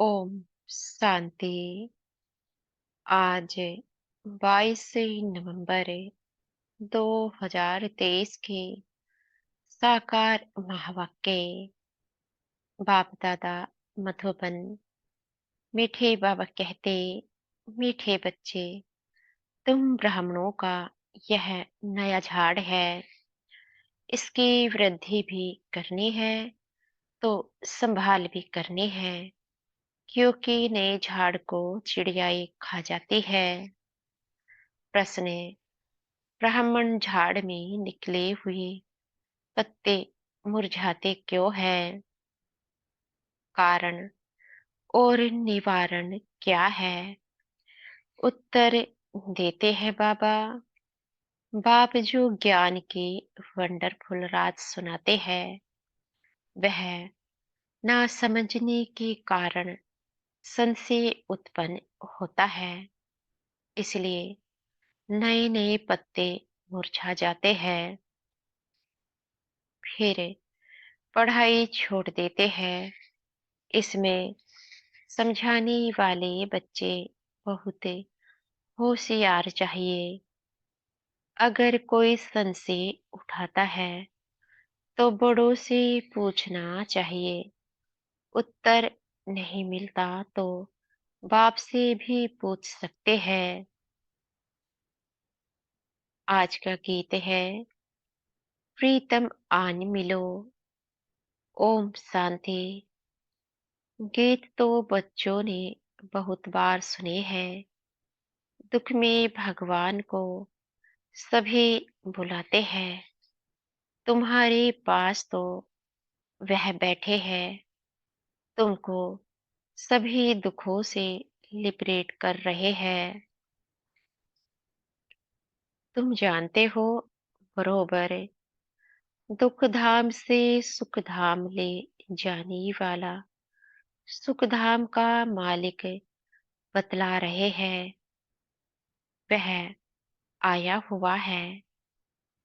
ओम शांति। आज 22 नवंबर 2023 के साकार महावाक्य। बाप दादा मधुबन। मीठे बाबा कहते, मीठे बच्चे, तुम ब्राह्मणों का यह नया झाड़ है। इसकी वृद्धि भी करनी है तो संभाल भी करनी है, क्योंकि नए झाड़ को चिड़ियाएं खा जाती है। प्रश्न: ब्राह्मण झाड़ में निकले हुए पत्ते मुरझाते क्यों हैं? कारण और निवारण क्या है? उत्तर देते हैं बाबा। बाप जो ज्ञान के वंडरफुल राज सुनाते हैं, वह ना समझने के कारण संशय उत्पन्न होता है। इसलिए नए नए पत्ते मुरझा जाते हैं, फिर पढ़ाई छोड़ देते हैं। इसमें समझाने वाले बच्चे बहुत होशियार चाहिए। अगर कोई संशय उठाता है तो बड़ों से पूछना चाहिए। उत्तर नहीं मिलता तो बाप से भी पूछ सकते हैं। आज का गीत है प्रीतम आन मिलो। ओम शांति। गीत तो बच्चों ने बहुत बार सुने हैं। दुख में भगवान को सभी बुलाते हैं। तुम्हारे पास तो वह बैठे हैं, तुमको सभी दुखों से लिबरेट कर रहे हैं। तुम जानते हो बरोबर, दुख धाम से सुख धाम ले जाने वाला सुख धाम का मालिक बतला रहे हैं। वह आया हुआ है,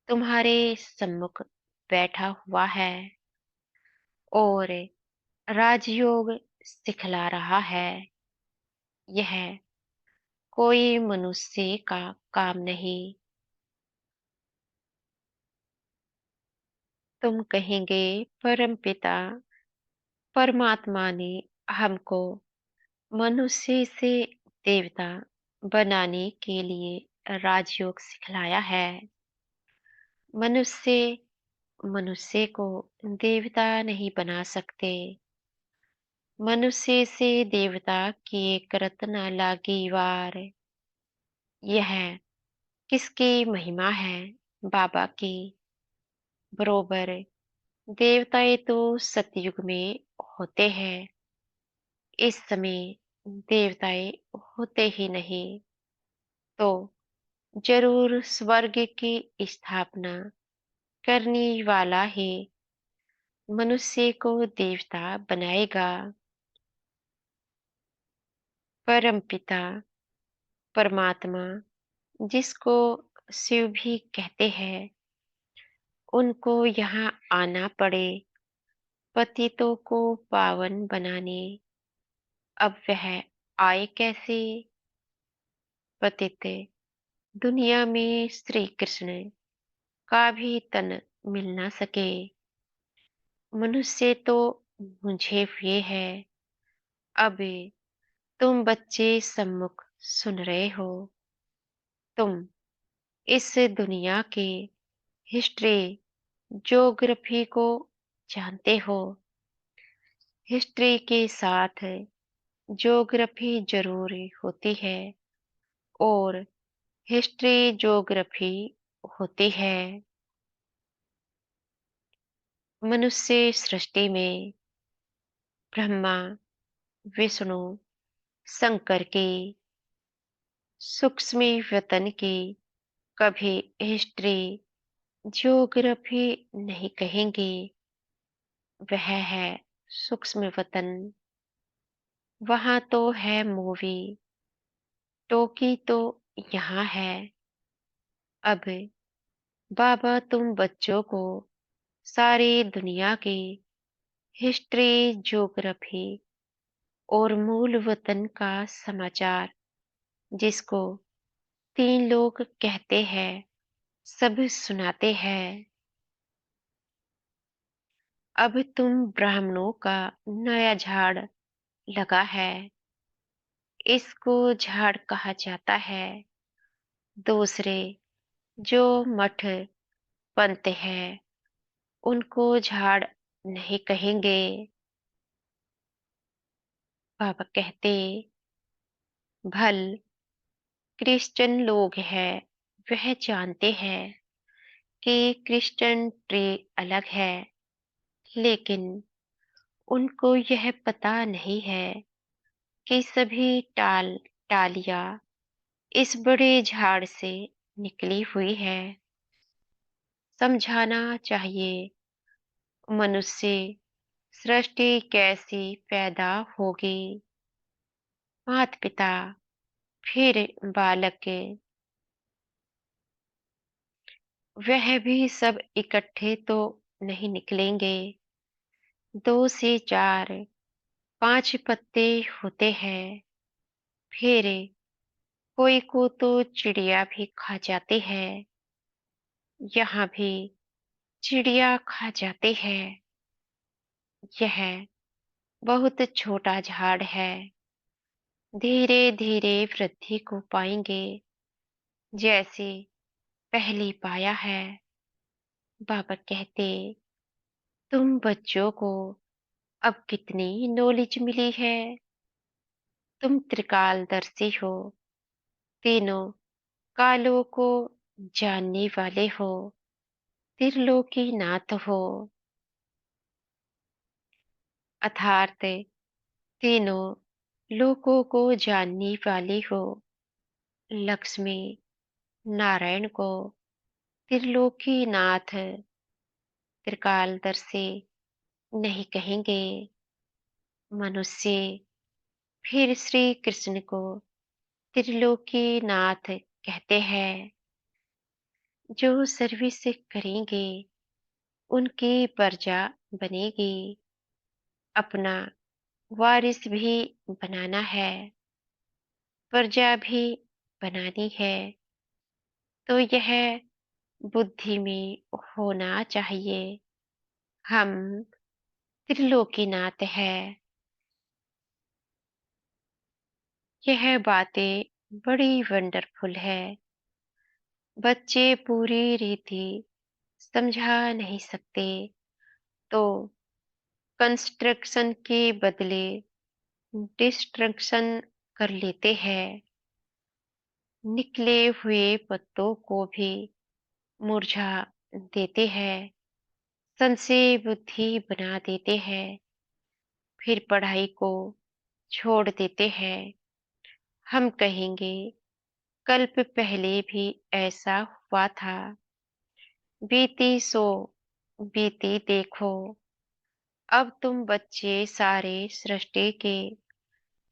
तुम्हारे सम्मुख बैठा हुआ है और राजयोग सिखला रहा है। यह कोई मनुष्य का काम नहीं। तुम कहेंगे परमपिता परमात्मा ने हमको मनुष्य से देवता बनाने के लिए राजयोग सिखलाया है। मनुष्य मनुष्य को देवता नहीं बना सकते। मनुष्य से देवता किए करत न लागी वार। यह किसकी महिमा है? बाबा की। बरोबर, देवताएं तो सतयुग में होते हैं। इस समय देवताएं होते ही नहीं तो जरूर स्वर्ग की स्थापना करने वाला ही मनुष्य को देवता बनाएगा। परमपिता परमात्मा, जिसको शिव भी कहते हैं, उनको यहाँ आना पड़े पतितों को पावन बनाने। अब वह आए कैसे? पतित दुनिया में श्री कृष्ण का भी तन मिल ना सके। मनुष्य तो मुझे हुए हैं। अब तुम बच्चे सम्मुख सुन रहे हो। तुम इस दुनिया के हिस्ट्री ज्योग्राफी को जानते हो। हिस्ट्री के साथ ज्योग्राफी जरूरी होती है और हिस्ट्री ज्योग्राफी होती है। मनुष्य सृष्टि में ब्रह्मा विष्णु शंकर की सूक्ष्म वतन की कभी हिस्ट्री ज्योग्राफी नहीं कहेंगे। वह है सूक्ष्म वतन। वहां तो है मूवी टोकी तो यहाँ है। अब बाबा तुम बच्चों को सारी दुनिया की हिस्ट्री ज्योग्राफी और मूल वतन का समाचार, जिसको 3 लोग कहते हैं, सब सुनाते हैं। अब तुम ब्राह्मणों का नया झाड़ लगा है, इसको झाड़ कहा जाता है। दूसरे जो मठ बनते हैं, उनको झाड़ नहीं कहेंगे। बाबा कहते, भल क्रिश्चियन लोग हैं, वह जानते हैं कि क्रिश्चियन ट्री अलग है, लेकिन उनको यह पता नहीं है कि सभी टालियां इस बड़े झाड़ से निकली हुई है। समझाना चाहिए, मनुष्य सृष्टि कैसी पैदा होगी। माता पिता, फिर बालक, वह भी सब इकट्ठे तो नहीं निकलेंगे। 2 से 4, 5 पत्ते होते हैं। फिर कोई को तो चिड़िया भी खा जाती है। यहाँ भी चिड़िया खा जाती है। यह बहुत छोटा झाड़ है, धीरे धीरे वृद्धि को पाएंगे, जैसे पहले पाया है। बाबा कहते, तुम बच्चों को अब कितनी नॉलेज मिली है। तुम त्रिकालदर्शी हो, तीनों कालों को जानने वाले हो, त्रिलोकीनाथ हो, अर्थात तीनों लोकों को जानने वाले हो। लक्ष्मी नारायण को त्रिलोकीनाथ, त्रिकालदर्शी नहीं कहेंगे। मनुष्य फिर श्री कृष्ण को त्रिलोकीनाथ कहते हैं। जो सर्विस करेंगे, उनकी प्रजा बनेगी। अपना वारिस भी बनाना है, प्रजा भी बनानी है, तो यह बुद्धि में होना चाहिए। हम त्रिलोकीनाथ है। यह बातें बड़ी वंडरफुल है। बच्चे पूरी रीति समझा नहीं सकते, तो कंस्ट्रक्शन के बदले डिस्ट्रक्शन कर लेते हैं। निकले हुए पत्तों को भी मुरझा देते हैं, संशय बुद्धि बना देते हैं, फिर पढ़ाई को छोड़ देते हैं। हम कहेंगे, कल्प पहले भी ऐसा हुआ था। बीती सो बीती देखो। अब तुम बच्चे सारे सृष्टि के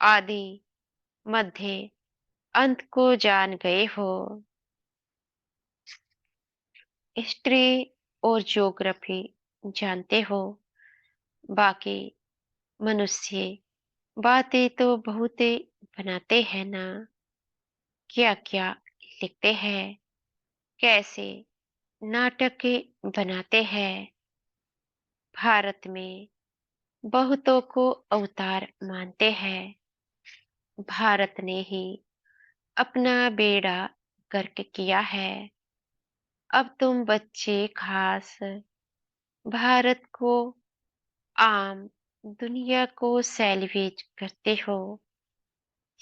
आदि, मध्य, अंत को जान गए हो। हिस्ट्री और ज्योग्राफी जानते हो। बाकी मनुष्य बातें तो बहुत बनाते हैं ना। क्या क्या लिखते हैं, कैसे नाटक बनाते हैं। भारत में बहुतों को अवतार मानते हैं। भारत ने ही अपना बेड़ा गर्क किया है। अब तुम बच्चे खास भारत को, आम दुनिया को सैल्वेज करते हो।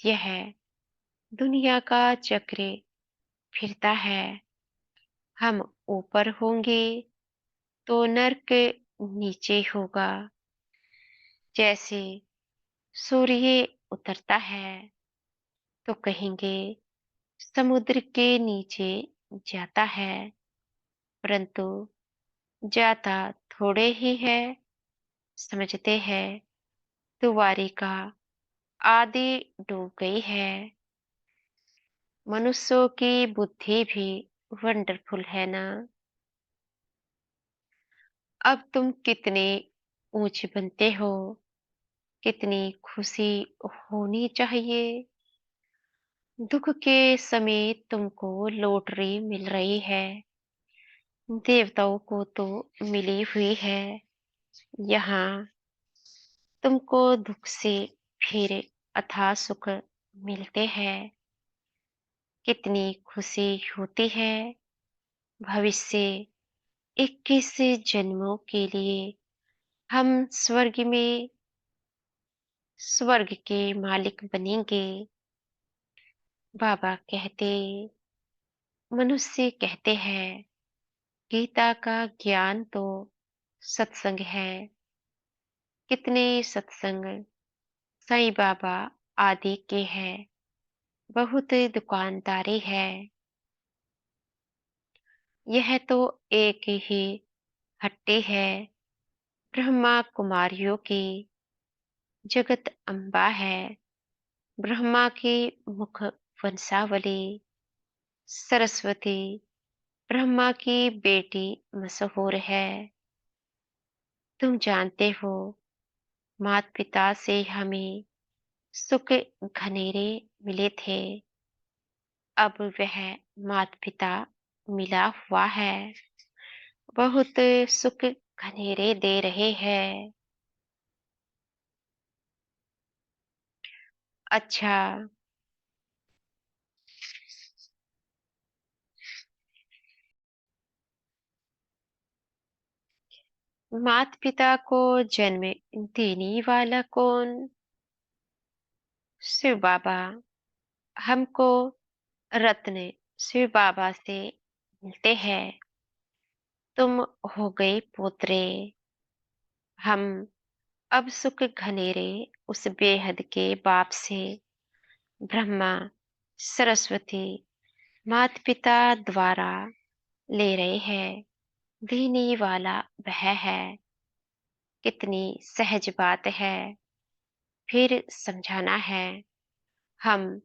यह दुनिया का चक्र फिरता है। हम ऊपर होंगे तो नर्क नीचे होगा। जैसे सूर्य उतरता है तो कहेंगे समुद्र के नीचे जाता है, परंतु जाता थोड़े ही है। समझते हैं द्वारिका आदि डूब गई है। मनुष्यों की बुद्धि भी वंडरफुल है ना। अब तुम कितने ऊंचे बनते हो, कितनी खुशी होनी चाहिए। दुख के समय तुमको लॉटरी मिल रही है, देवताओं को तो मिली हुई है। यहाँ तुमको दुख से फिर अथाह सुख मिलते हैं। कितनी खुशी होती है। भविष्य 21 जन्मों के लिए हम स्वर्ग के मालिक बनेंगे। बाबा कहते, मनुष्य कहते हैं, गीता का ज्ञान तो सत्संग है। कितने सत्संग साईं बाबा आदि के हैं। बहुत दुकानदारी है। यह तो एक ही हट्टी है। ब्रह्मा कुमारियों की जगत अम्बा है। ब्रह्मा की मुख वंशावली सरस्वती ब्रह्मा की बेटी मशहूर है। तुम जानते हो, माता पिता से हमें सुख घनेरे मिले थे। अब वह माता पिता मिला हुआ है, बहुत सुख घनेरे दे रहे हैं। अच्छा, माता पिता को जन्म देने वाला कौन? शिव बाबा। हमको रत्न शिव बाबा से मिलते हैं। तुम हो गए पोतरे। हम अब सुख घनेरे उस बेहद के बाप से, ब्रह्मा सरस्वती माता पिता द्वारा ले रहे हैं। देने वाला वह है। कितनी सहज बात है। फिर समझाना है। हम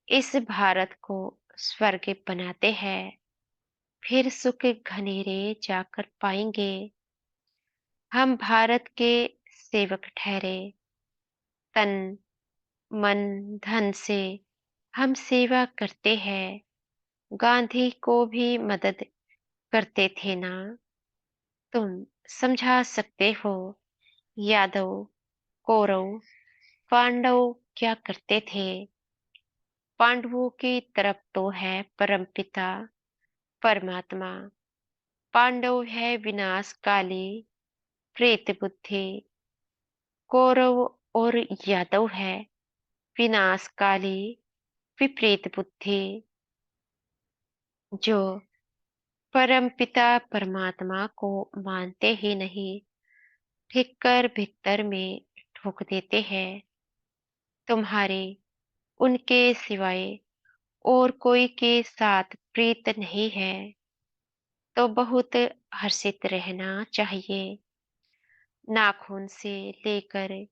इस भारत को स्वर्ग बनाते हैं, फिर सुख घनेरे जाकर पाएंगे। हम भारत के सेवक ठहरे। तन मन धन से हम सेवा करते हैं। गांधी को भी मदद करते थे ना। तुम समझा सकते हो। यादव कौरव पांडव क्या करते थे? पांडवों की तरफ तो है परमपिता परमात्मा। पांडव है विनाशकाली प्रेत बुद्धि। कौरव और यादव है विनाशकाली विपरीत बुद्धि। जो परमपिता परमात्मा को मानते ही नहीं, ठीक कर भीतर में ठोक देते हैं। तुम्हारे उनके सिवाय और कोई के साथ प्रीत नहीं है, तो बहुत हर्षित रहना चाहिए। नाखून से लेकर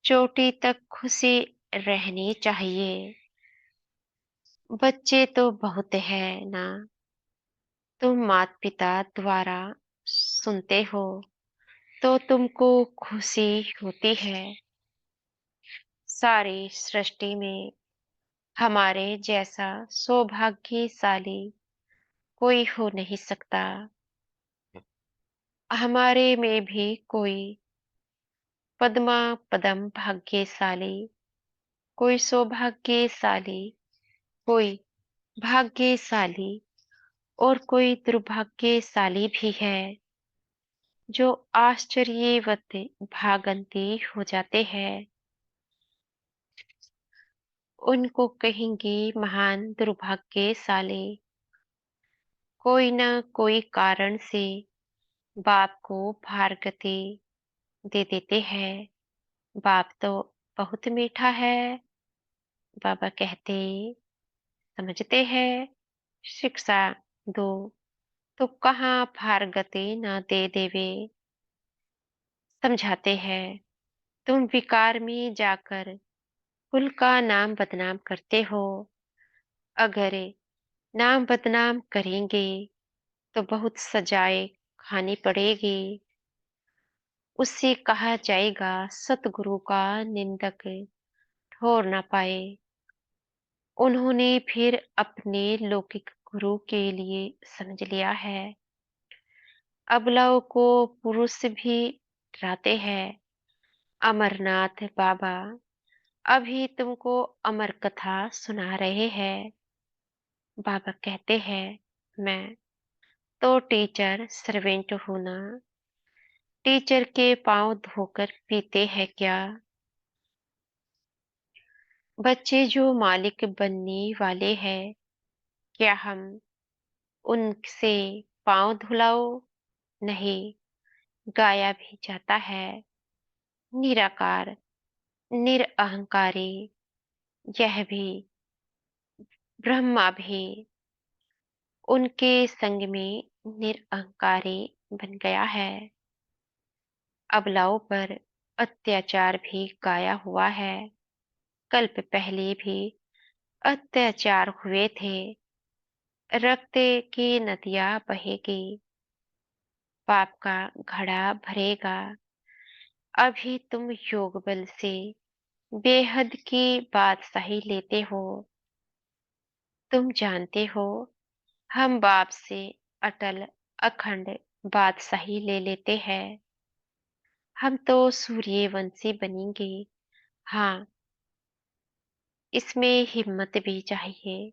चोटी तक खुशी रहनी चाहिए। बच्चे तो बहुत है ना। तुम माता पिता द्वारा सुनते हो तो तुमको खुशी होती है। सारी सृष्टि में हमारे जैसा सौभाग्यशाली कोई हो नहीं सकता। हमारे में भी कोई पद्मा पदम भाग्यशाली, कोई सौभाग्यशाली, कोई भाग्यशाली और कोई दुर्भाग्यशाली भी है, जो आश्चर्यवत भागंती हो जाते हैं। उनको कहेंगे महान दुर्भाग्यशाली। कोई न कोई कारण से बाप को भार्गति दे देते हैं। बाप तो बहुत मीठा है। बाबा कहते, समझते हैं, शिक्षा दो तो कहाँ भार्गति न दे देवे। समझाते हैं, तुम विकार में जाकर कुल का नाम बदनाम करते हो। अगर नाम बदनाम करेंगे तो बहुत सजाए खानी पड़ेगी। उससे कहा जाएगा सतगुरु का निंदक ठोर न पाए। उन्होंने फिर अपने लौकिक गुरु के लिए समझ लिया है। अबलाओं को पुरुष भी डराते हैं। अमरनाथ बाबा अभी तुमको अमर कथा सुना रहे हैं। बाबा कहते हैं, मैं तो टीचर सर्वेंट हूं ना। टीचर के पांव धोकर पीते हैं क्या? बच्चे जो मालिक बनने वाले हैं, क्या हम उनसे पांव धुलाओ? नहीं, गाया भी जाता है। निराकार, निरअहंकारी, यह भी, ब्रह्मा भी उनके संग में निरअहंकारी बन गया है। अबलाओं पर अत्याचार भी गाया हुआ है। कल्प पहले भी अत्याचार हुए थे। रक्त की नदियां बहेगी, पाप का घड़ा भरेगा। अभी तुम योग बल से बेहद की बात सही लेते हो। तुम जानते हो, हम बाप से अटल अखंड बात सही ले लेते हैं। हम तो सूर्यवंशी बनेंगे। हाँ, इसमें हिम्मत भी चाहिए।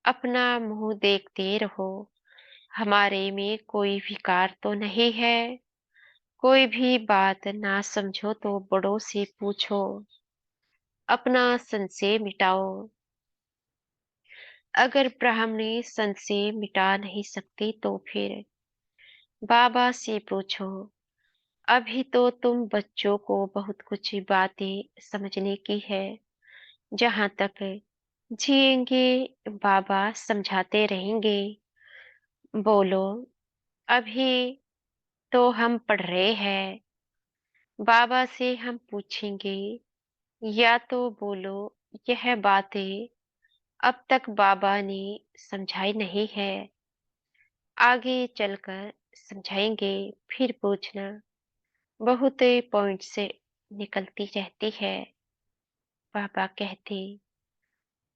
अपना मुंह देखते रहो। हमारे में कोई विकार तो नहीं है। कोई भी बात ना समझो तो बड़ों से पूछो। अपना संशय मिटाओ। अगर ब्राह्मणी संशय मिटा नहीं सकती तो फिर बाबा से पूछो। अभी तो तुम बच्चों को बहुत कुछ बातें समझने की है। जहां तक जिएंगे बाबा समझाते रहेंगे। बोलो, अभी तो हम पढ़ रहे हैं। बाबा से हम पूछेंगे, या तो बोलो यह बातें अब तक बाबा ने समझाई नहीं है, आगे चलकर समझाएंगे। फिर पूछना। बहुत पॉइंट से निकलती रहती है। बाबा कहते,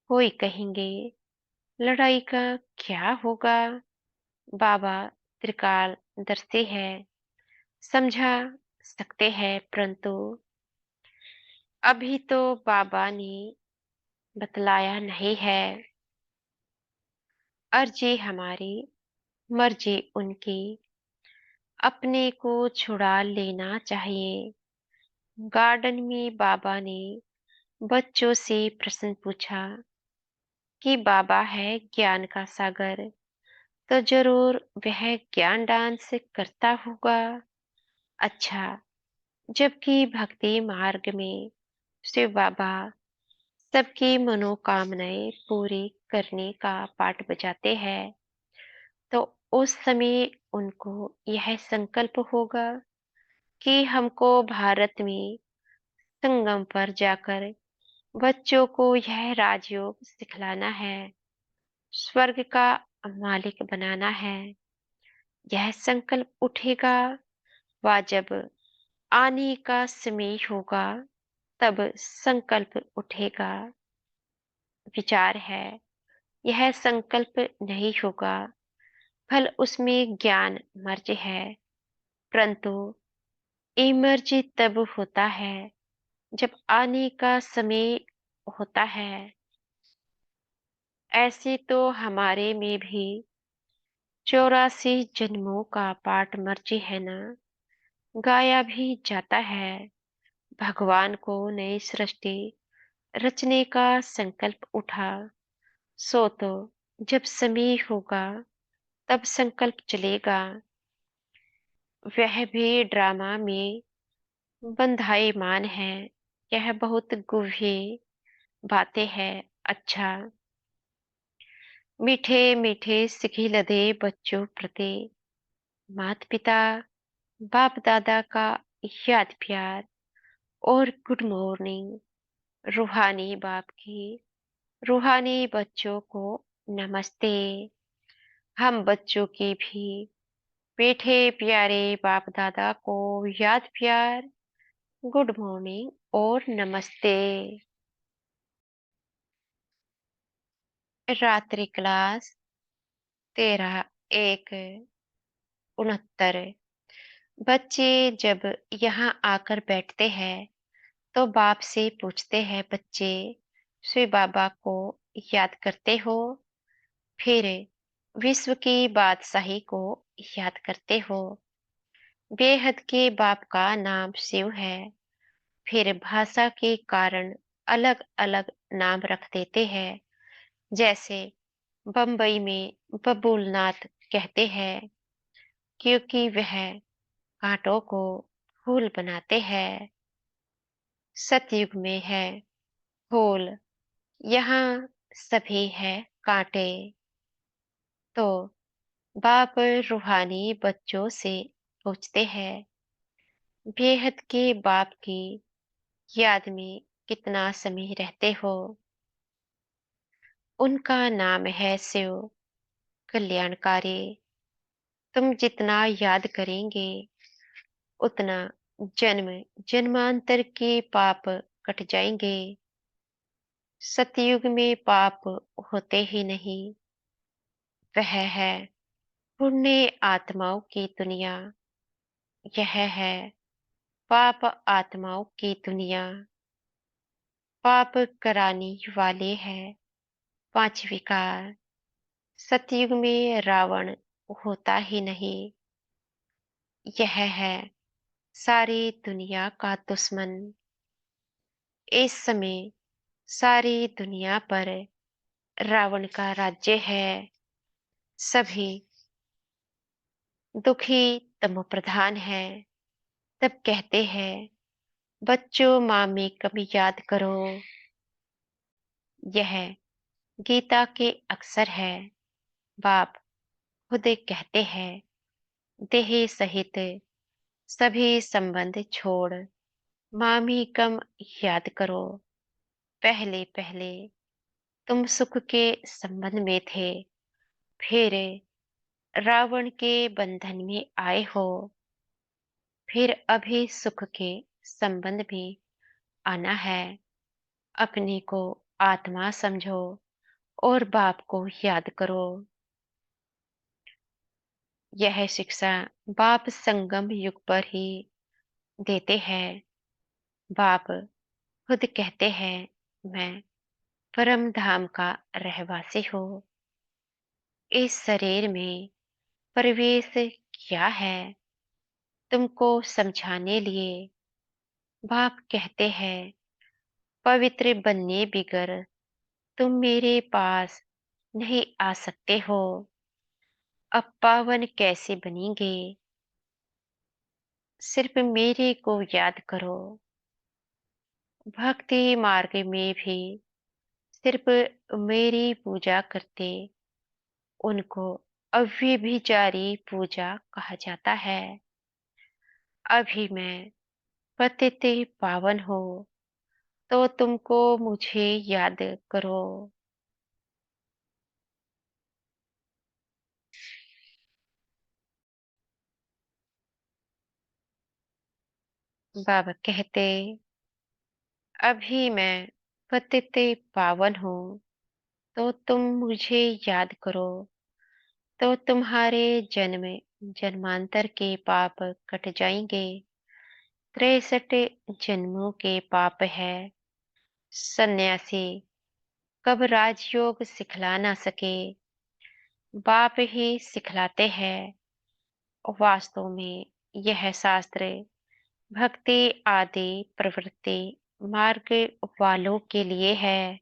कोई कहेंगे लड़ाई का क्या होगा? बाबा त्रिकालदर्शी है, समझा सकते हैं, परंतु अभी तो बाबा ने बतलाया नहीं है। अर्जी हमारी, मर्जी उनकी। अपने को छुड़ा लेना चाहिए। गार्डन में बाबा ने बच्चों से प्रश्न पूछा कि बाबा है ज्ञान का सागर, तो जरूर वह ज्ञान डांस करता होगा। अच्छा, जबकि भक्ति मार्ग में शिव बाबा सबकी मनोकामनाएं पूरी करने का पाठ बजाते हैं, तो उस समय उनको यह संकल्प होगा कि हमको भारत में संगम पर जाकर बच्चों को यह राजयोग सिखलाना है, स्वर्ग का मालिक बनाना है। यह संकल्प उठेगा व जब आने का समय होगा तब संकल्प उठेगा। विचार है, यह संकल्प नहीं होगा, फल उसमें ज्ञान मर्ज है। परंतु इमर्ज तब होता है जब आने का समय होता है। ऐसे तो हमारे में भी 84 जन्मों का पाठ मर्जी है ना, गाया भी जाता है। भगवान को नई सृष्टि रचने का संकल्प उठा, सो तो जब समय होगा तब संकल्प चलेगा। वह भी ड्रामा में बंधाईमान है। यह बहुत गूढ़ी बातें हैं। अच्छा, मीठे मीठे सिखिलधे बच्चों प्रति माता पिता बाप दादा का याद प्यार और गुड मॉर्निंग। रूहानी बाप की रूहानी बच्चों को नमस्ते। हम बच्चों की भी मीठे प्यारे बाप दादा को याद प्यार, गुड मॉर्निंग और नमस्ते। रात्रि क्लास 13 1 69। बच्चे जब यहाँ आकर बैठते हैं तो बाप से पूछते हैं, बच्चे शिव बाबा को याद करते हो? फिर विश्व की बादशाही को याद करते हो? बेहद के बाप का नाम शिव है। फिर भाषा के कारण अलग अलग नाम रख देते हैं। जैसे बम्बई में बबूलनाथ कहते हैं क्योंकि वह कांटों को फूल बनाते हैं। सतयुग में है फूल, यहाँ सभी है कांटे। तो बाप रूहानी बच्चों से पूछते हैं, बेहद के बाप की याद में कितना समय रहते हो? उनका नाम है शिव कल्याणकारी। तुम जितना याद करेंगे उतना जन्म जन्मांतर के पाप कट जाएंगे। सतयुग में पाप होते ही नहीं। वह है पुण्य आत्माओं की दुनिया। यह है पाप आत्माओं की दुनिया। पाप कराने वाले हैं 5 विकार। सतयुग में रावण होता ही नहीं। यह है सारी दुनिया का दुश्मन। इस समय सारी दुनिया पर रावण का राज्य है। सभी दुखी तमो प्रधान है। तब कहते हैं, बच्चों माँ में कभी याद करो। यह गीता के अक्षर है। बाप खुद कहते हैं, देह सहित सभी संबंध छोड़ मामी कम याद करो। पहले पहले तुम सुख के संबंध में थे, फिर रावण के बंधन में आए हो, फिर अभी सुख के संबंध में आना है। अपने को आत्मा समझो और बाप को याद करो। यह शिक्षा बाप संगम युग पर ही देते हैं। बाप खुद कहते हैं, मैं परम धाम का रहवासी हूँ। इस शरीर में प्रवेश क्या है तुमको समझाने लिए। बाप कहते हैं, पवित्र बनने बिगर तुम मेरे पास नहीं आ सकते हो। अब पावन कैसे बनेंगे? सिर्फ मेरे को याद करो। भक्ति मार्ग में भी सिर्फ मेरी पूजा करते उनको अव्यभिचारी पूजा कहा जाता है। अभी मैं पतित पावन हूँ तो तुमको मुझे याद करो। बाबा कहते, अभी मैं पतित पावन हूँ तो तुम मुझे याद करो। तो तुम्हारे जन्म जन्मांतर के पाप कट जाएंगे। 63 जन्मों के पाप है। सन्यासी कब राजयोग सिखला ना सके, बाप ही सिखलाते हैं। वास्तव में यह शास्त्र भक्ति आदि प्रवृत्ति मार्ग वालों के लिए है।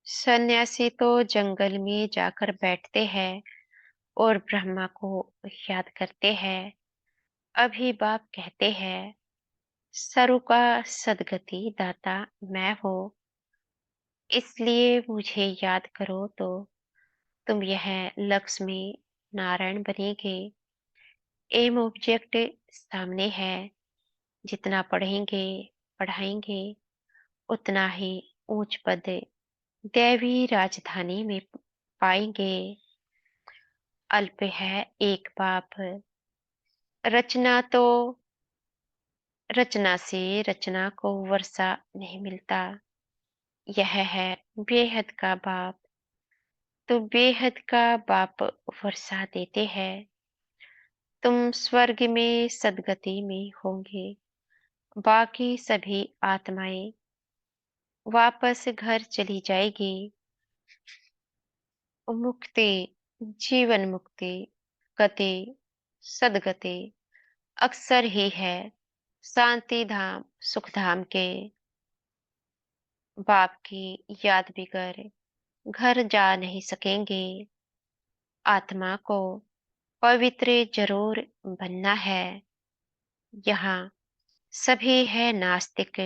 सन्यासी तो जंगल में जाकर बैठते हैं और ब्रह्मा को याद करते हैं। अभी बाप कहते हैं, सर्व का सदगति दाता मैं हूँ, इसलिए मुझे याद करो तो तुम यह लक्ष्मी नारायण बनेंगे। एम ऑब्जेक्ट सामने है। जितना पढ़ेंगे पढ़ाएंगे उतना ही ऊंच पद दैवी राजधानी में पाएंगे। अल्प है एक बाप, रचना तो रचना से रचना को वर्षा नहीं मिलता। यह है बेहद का बाप, तो बेहद का बाप वर्षा देते हैं। तुम स्वर्ग में सदगति में होंगे, बाकी सभी आत्माएं वापस घर चली जाएगी। मुक्ति, जीवन मुक्ति, गति, सदगति अक्सर ही है शांति धाम सुख धाम के। बाप की याद बिगर घर जा नहीं सकेंगे। आत्मा को पवित्र जरूर बनना है। यहाँ सभी है नास्तिक,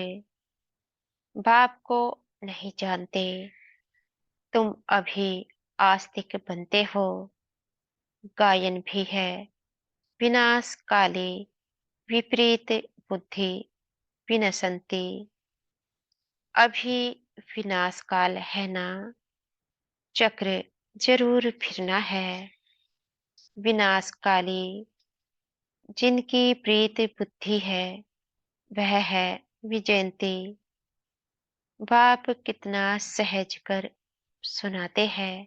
बाप को नहीं जानते। तुम अभी आस्तिक बनते हो। गायन भी है विनाश काले, विपरीत बुद्धि विनशंति। अभी विनाश काल है ना, चक्र जरूर फिरना है। विनाश काली जिनकी प्रीत बुद्धि है, वह है विजयंती। बाप कितना सहज कर सुनाते हैं,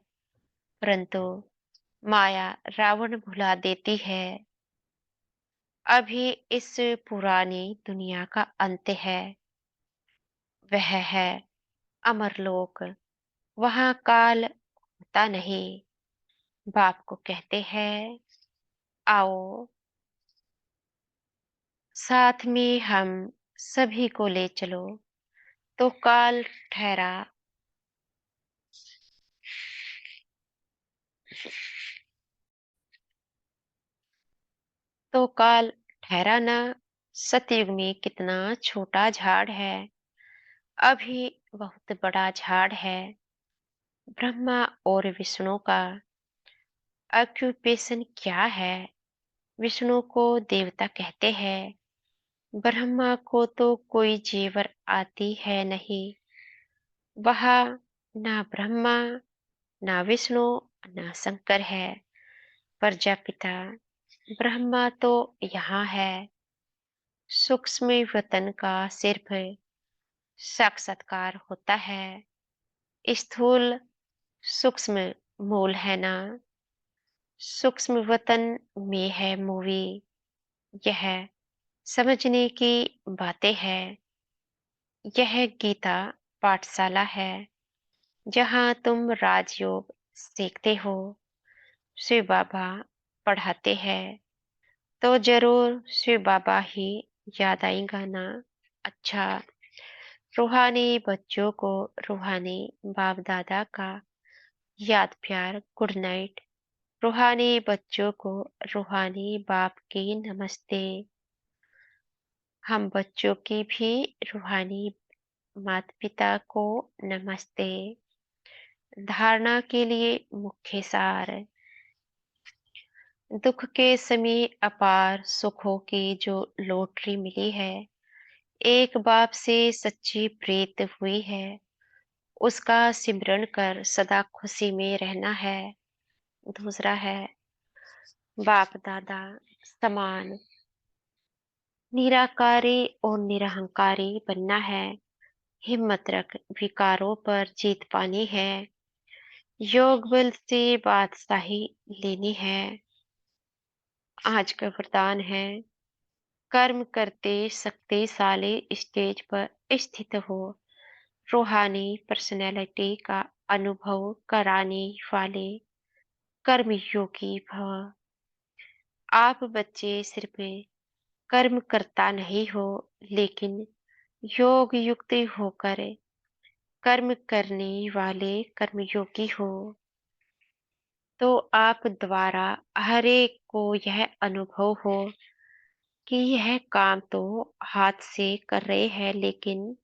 परंतु माया रावण भुला देती है। अभी इस पुरानी दुनिया का अंत है, वह है अमरलोक। वहां काल होता नहीं। बाप को कहते हैं आओ, साथ में हम सभी को ले चलो। तो काल ठहरा, तो काल ठहरा ना। सतयुग में कितना छोटा झाड़ है, अभी बहुत बड़ा झाड़ है। ब्रह्मा और विष्णु का ऑक्यूपेशन क्या है? विष्णु को देवता कहते हैं। ब्रह्मा को तो कोई जेवर आती है नहीं। वह ना ब्रह्मा, ना विष्णु, ना शंकर है। प्रजापिता ब्रह्मा तो यहाँ है। सूक्ष्म वतन का सिर्फ साक्षात्कार होता है। स्थूल सूक्ष्म मूल है ना। सूक्ष्म वतन में है मूवी। यह समझने की बातें हैं। यह गीता पाठशाला है, जहाँ तुम राजयोग सीखते हो। शिव बाबा पढ़ाते हैं, तो जरूर शिव बाबा ही याद आएगा ना। अच्छा, रूहानी बच्चों को रूहानी बाप दादा का याद प्यार गुड नाइट। रूहानी बच्चों को रूहानी बाप की नमस्ते। हम बच्चों की भी रूहानी माता पिता को नमस्ते। धारणा के लिए मुख्य सार। दुख के समय अपार सुखों की जो लॉटरी मिली है, एक बाप से सच्ची प्रीत हुई है, उसका सिमरन कर सदा खुशी में रहना है। दूसरा है बाप दादा समान निराकारी और निरहंकारी बनना है। हिम्मत रख, विकारों पर जीत पानी है। योग बल से बादशाही लेनी है। आज का वरदान है कर्म करते शक्तिशाली स्टेज पर स्थित हो, रूहानी पर्सनैलिटी का अनुभव कराने वाले कर्मयोगी भव। आप बच्चे सिर्फ कर्म करता नहीं हो, लेकिन योग युक्त होकर कर्म करने वाले कर्मयोगी हो। तो आप द्वारा हर एक को यह अनुभव हो कि यह काम तो हाथ से कर रहे हैं, लेकिन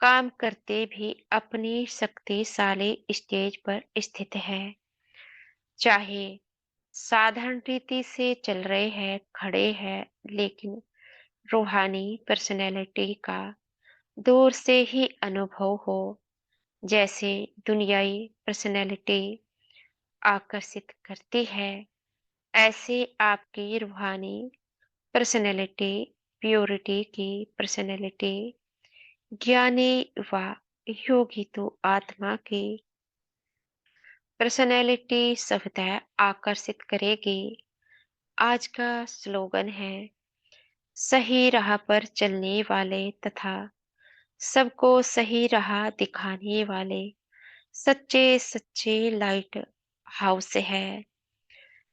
काम करते भी अपनी शक्तिशाली स्टेज पर स्थित है। चाहे साधारण रीति से चल रहे हैं, खड़े हैं, लेकिन रूहानी पर्सनैलिटी का दूर से ही अनुभव हो, जैसे दुनियाई पर्सनैलिटी आकर्षित करती है, ऐसे आपकी रूहानी पर्सनैलिटी, प्योरिटी की पर्सनैलिटी, ज्ञानी व योगी तो आत्मा की पर्सनैलिटी सभ्यता आकर्षित करेगी। आज का स्लोगन है, सही राह पर चलने वाले तथा सबको सही राह दिखाने वाले सच्चे सच्चे लाइट हाउस है।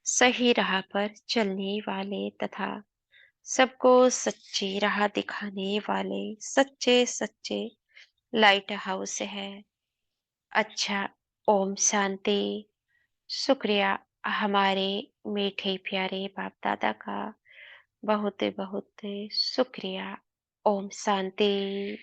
सही राह पर चलने वाले तथा सबको सच्ची राह दिखाने वाले सच्चे सच्चे लाइट हाउस है। अच्छा, ओम शांति। शुक्रिया हमारे मीठे प्यारे बाप दादा का, बहुत बहुत शुक्रिया। ओम शांति।